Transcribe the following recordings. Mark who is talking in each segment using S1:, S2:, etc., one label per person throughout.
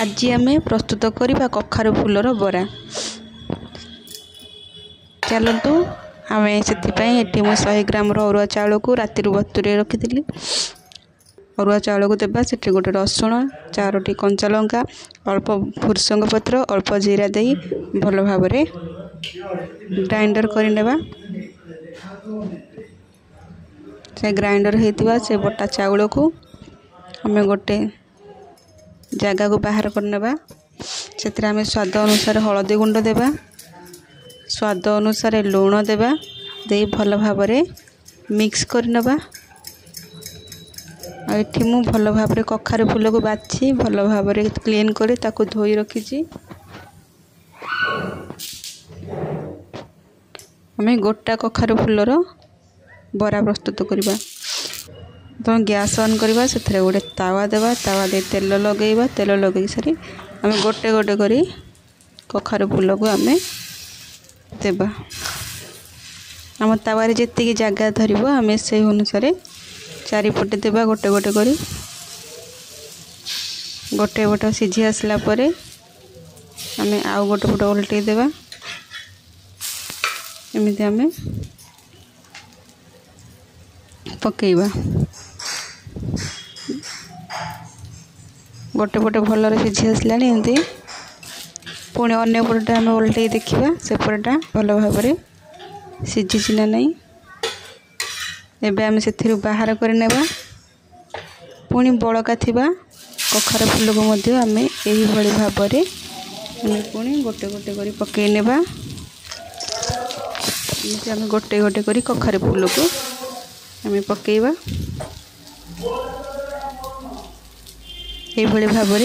S1: आज आम प्रस्तुत करवा कखारु फूलर बरा। चलतु आम से 100 ग्राम अरुआ चाउल को राति बतुरे रखी। अरुआ चाउल को देवा से गोटे रसुण 4टी कंचा लंका अल्प भृसंग पत्र अल्प जीरा दे भल भाव ग्राइंडर करनेबा। से ग्राइंडर होता से बटा चाउल को आम गोटे जगह को बाहर करनेबा। से स्वाद अनुसार हलदी गुंड देवा, स्वाद अनुसार लुण देवा, दे भल भाव मिक्स करनेबा। एठी मु भल भाव कखारु फूल को बाछि भल भाव क्लीन कर ताकू धोई रखी। आम गोटा कखारु फूलर बरा प्रस्तुत करवा। तो गैस ऑन करवा से गोटे तावा देवा, तावा दे तेल लगेवा, तेल लगे सारी आम गोटे गोटे करी कखारु फूल को आम देवा। आम तावार जी जगह धरब आम से अनुसार चारिपटे देवा गोटे गोटे करी। गोटे पट सीझी आसला परे आम आउ गोटे पट उल्टे देवा। एमती आम पकेवा। गोटे पटे भल सीझी आसला एमती पुणी अन्य पटा आम उल्टे देखा सेपटा भल भाव सीझी ना नहीं। एबे आम से बाहर करने पुणी बड़का थिबा कखार फूल को मध्य आम यही भली भाव पुणी गोटे गोटे करी पकई नेबा। आम गोटे गोटे करी कखार फूल को आम पकेवा। यही भाव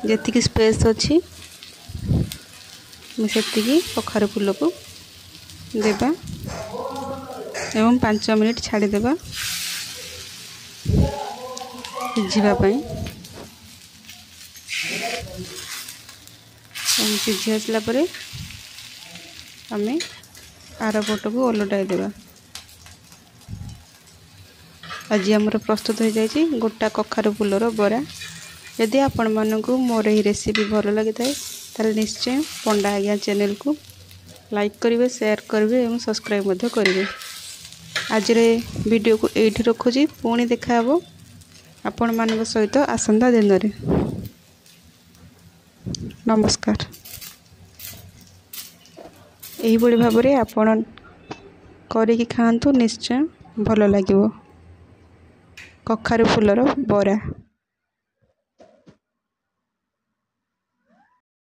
S1: जी स्पेस अच्छी मुझे कखार फूल को देवा एवं 5 मिनिट छाड़देवा सिझापी। सीझी आसला आम आर पट को ओलटाई देवा। आज आमर प्रस्तुत हो जाए गोटा कखारु फूलर बरा। यदि आपण मानक मोर यही रेसिपी भल लगी था निश्चय पंडा आज्ञा चैनल को लाइक करेंगे, शेयर करेंगे और सब्सक्राइब करेंगे। आज वीडियो को एठी रखुची, पुणी देखा आपण मानक सहित आसंता दिन रे। नमस्कार। यही भाव में आपण करिकी खांतु, निश्चय भल लगिवो कखारु फूलर बरा।